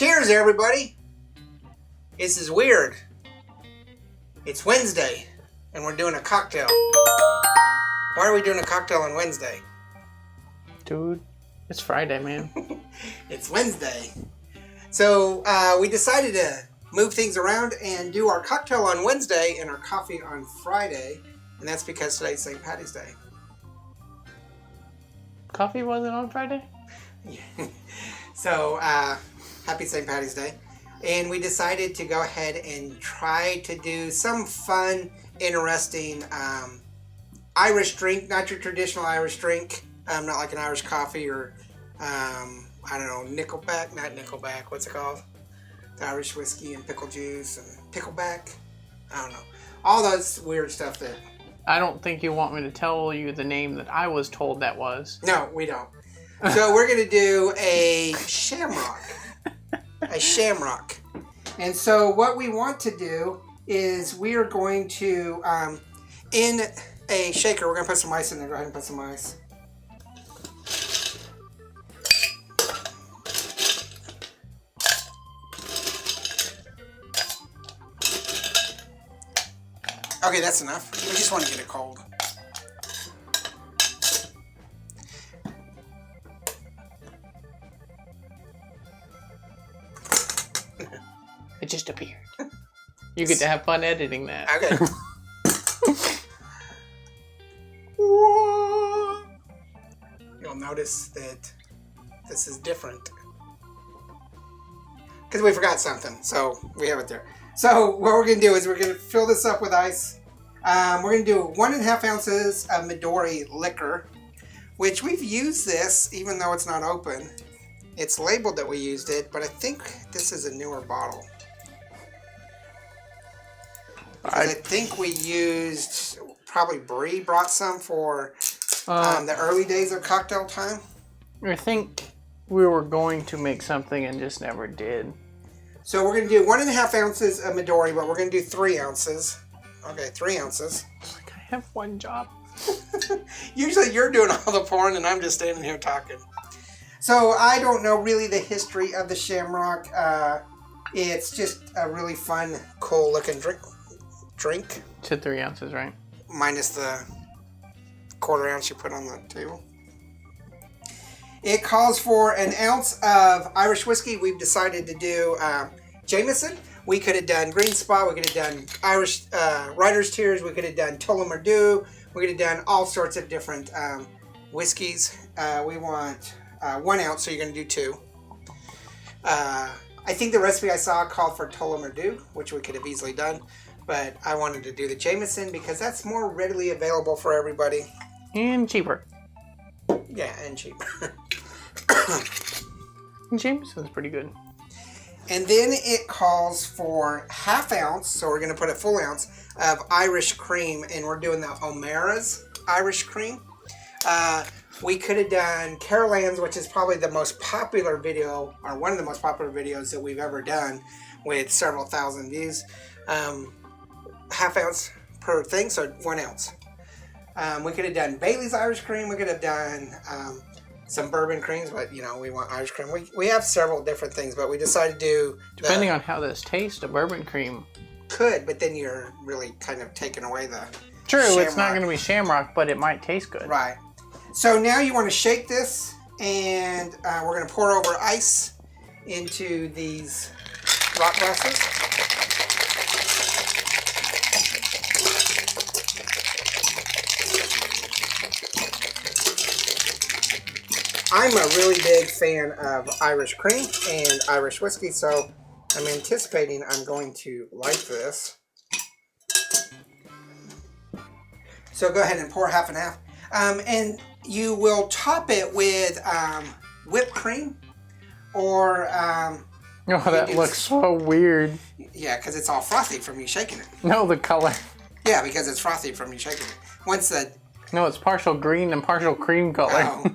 Cheers, everybody. This is weird. It's Wednesday, and we're doing a cocktail. Why are we doing a cocktail on Wednesday? Dude, it's Friday, man. It's Wednesday. So we decided to move things around and do our cocktail on Wednesday and our coffee on Friday. And that's because today's St. Patty's Day. Coffee wasn't on Friday? Yeah. So, happy St. Patty's Day. And we decided to go ahead and try to do some fun, interesting Irish drink. Not your traditional Irish drink. Not like an Irish coffee or, I don't know, Nickelback. Not Nickelback. What's it called? The Irish whiskey and pickle juice and pickleback. I don't know. All those weird stuff that... I don't think you want me to tell you the name that I was told that was. No, we don't. So we're going to do a shamrock. A shamrock. And so what we want to do is we are going to, in a shaker, we're going to put some ice in there. Go ahead and put some ice. Okay, that's enough. We just want to get it cold. It just appeared. You get to have fun editing that. Okay. You'll notice that this is different. Because we forgot something, so we have it there. So what we're going to do is we're going to fill this up with ice. We're going to do 1.5 ounces of Midori liquor, which we've used this even though it's not open. It's labeled that we used it, but I think this is a newer bottle. I think we used, probably Bree brought some for the early days of cocktail time. I think we were going to make something and just never did. So we're going to do 1.5 ounces of Midori, but we're going to do 3 ounces. Okay, 3 ounces. Like I have one job. Usually you're doing all the pouring and I'm just standing here talking. So I don't know really the history of the Shamrock. It's just a really fun, cool looking drink. To 3 ounces, right? Minus the 1/4 ounce you put on the table. It calls for 1 ounce of Irish whiskey. We've decided to do Jameson. We could have done Green Spot. We could have done Irish Writer's Tears. We could have done Tullamore. We could have done all sorts of different whiskeys. We want 1 ounce, so you're going to do 2. I think the recipe I saw called for Tullamore, which we could have easily done. But I wanted to do the Jameson because that's more readily available for everybody. And cheaper. Yeah, and cheaper. Jameson's pretty good. And then it calls for 1/2 ounce, so we're going to put a full ounce of Irish cream, and we're doing the O'Mara's Irish cream. We could have done Carol Ann's, which is probably the most popular video, or one of the most popular videos that we've ever done with several thousand views. 1/2 ounce per thing, so 1 ounce. We could have done Bailey's Irish cream. We could have done some bourbon creams, but you know, we want Irish cream. We have several different things, but we decided to do... Depending on how this tastes, a bourbon cream... Could, but then you're really kind of taking away the True, Shamrock. It's not going to be Shamrock, but it might taste good. Right. So now you want to shake this, and we're going to pour over ice into these rock glasses. I'm a really big fan of Irish cream and Irish whiskey, so I'm anticipating I'm going to like this. So go ahead and pour 1/2 and 1/2. And you will top it with whipped cream or... Oh, that looks so weird. Yeah, because it's all frothy from you shaking it. No, the color. Yeah, because it's frothy from you shaking it. Once the... No, it's partial green and partial cream color. Oh.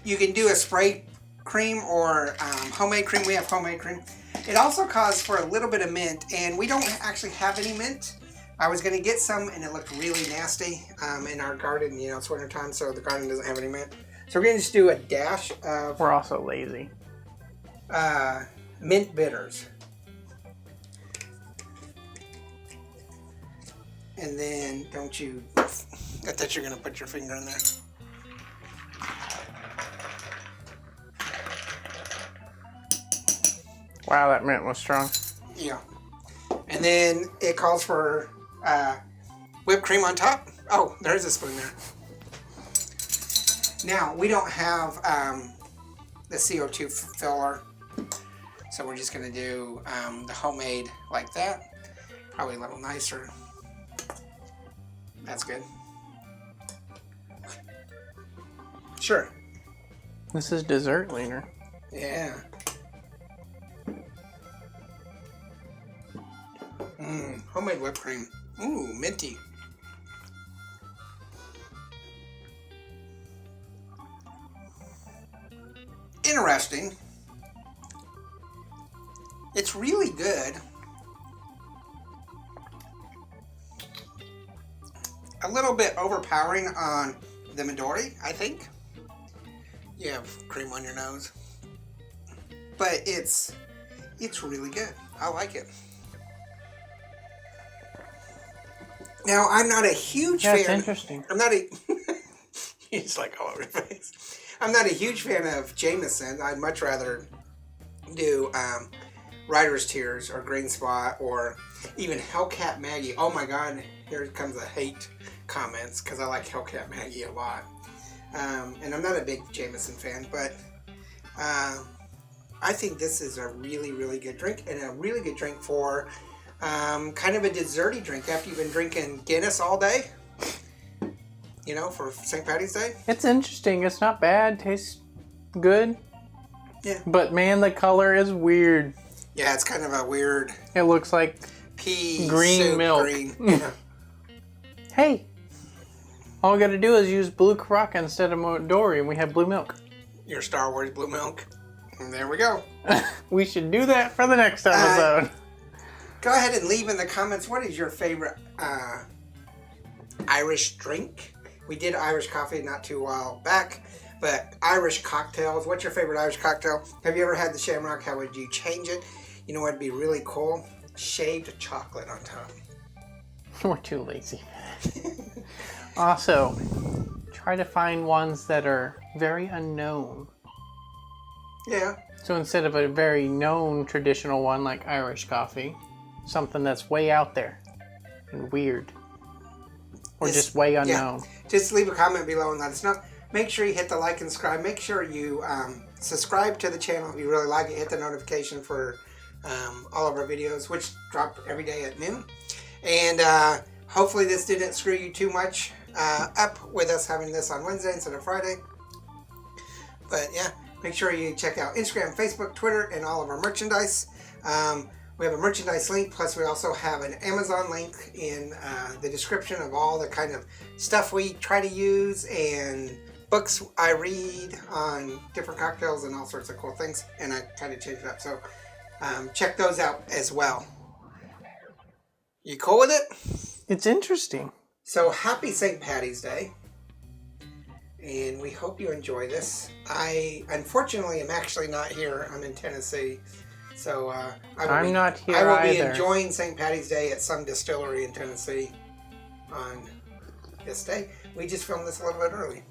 You can do a spray cream or homemade cream. We have homemade cream. It also calls for a little bit of mint, and we don't actually have any mint. I was going to get some, and it looked really nasty in our garden. You know, it's wintertime, so the garden doesn't have any mint. So we're going to just do a dash of We're also lazy. mint bitters. And then, don't you... I thought you were going to put your finger in there. Wow, that mint was strong. Yeah. And then it calls for whipped cream on top. Oh, there's a spoon there. Now, we don't have the CO2 filler, so we're just going to do the homemade like that. Probably a little nicer. That's good. Sure. This is dessert leaner. Yeah. Homemade whipped cream. Ooh, minty. Interesting. It's really good. A little bit overpowering on the Midori, I think. You have cream on your nose. But it's really good. I like it. Now, I'm not a huge fan. That's interesting. I'm not a... He's like all over your face. I'm not a huge fan of Jameson. I'd much rather do Rider's Tears or Green Spot or even Hellcat Maggie. Oh my God, here comes the hate comments because I like Hellcat Maggie a lot. And I'm not a big Jameson fan, but I think this is a really, really good drink and a really good drink for kind of a desserty drink after you've been drinking Guinness all day. You know, for St. Paddy's Day. It's interesting. It's not bad. Tastes good. Yeah. But man, the color is weird. Yeah, it's kind of a weird It looks like pea green soup milk. Green. Yeah. Hey, all we got to do is use blue Caraca instead of Midori, and we have blue milk. Your Star Wars blue milk. And there we go. We should do that for the next episode. Go ahead and leave in the comments what is your favorite Irish drink. We did Irish coffee not too while back, but Irish cocktails. What's your favorite Irish cocktail? Have you ever had the Shamrock? How would you change it? You know what would be really cool? Shaved chocolate on top. We're too lazy. Also, try to find ones that are very unknown. Yeah. So instead of a very known traditional one like Irish coffee, something that's way out there and weird. Or just way unknown. Yeah. Just leave a comment below and let us know. Make sure you hit the like and subscribe. Make sure you subscribe to the channel if you really like it. Hit the notification for all of our videos, which drop every day at noon. And hopefully this didn't screw you too much up with us having this on Wednesday instead of Friday. But yeah, make sure you check out Instagram, Facebook, Twitter, and all of our merchandise. We have a merchandise link, plus we also have an Amazon link in the description of all the kind of stuff we try to use and books I read on different cocktails and all sorts of cool things. And I try to change it up. So check those out as well. You cool with it? It's interesting. So happy St. Paddy's Day. And we hope you enjoy this. I, unfortunately, am actually not here. I'm in Tennessee. So I'm not here I will either. be enjoying St. Paddy's Day at some distillery in Tennessee on this day. We just filmed this a little bit early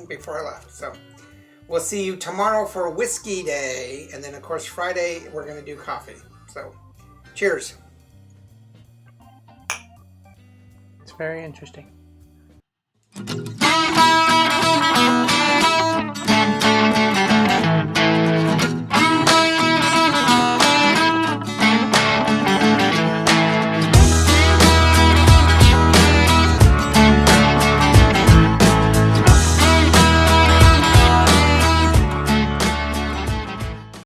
before I left. So we'll see you tomorrow for Whiskey Day. And then, of course, Friday, we're going to do coffee. So cheers. It's very interesting.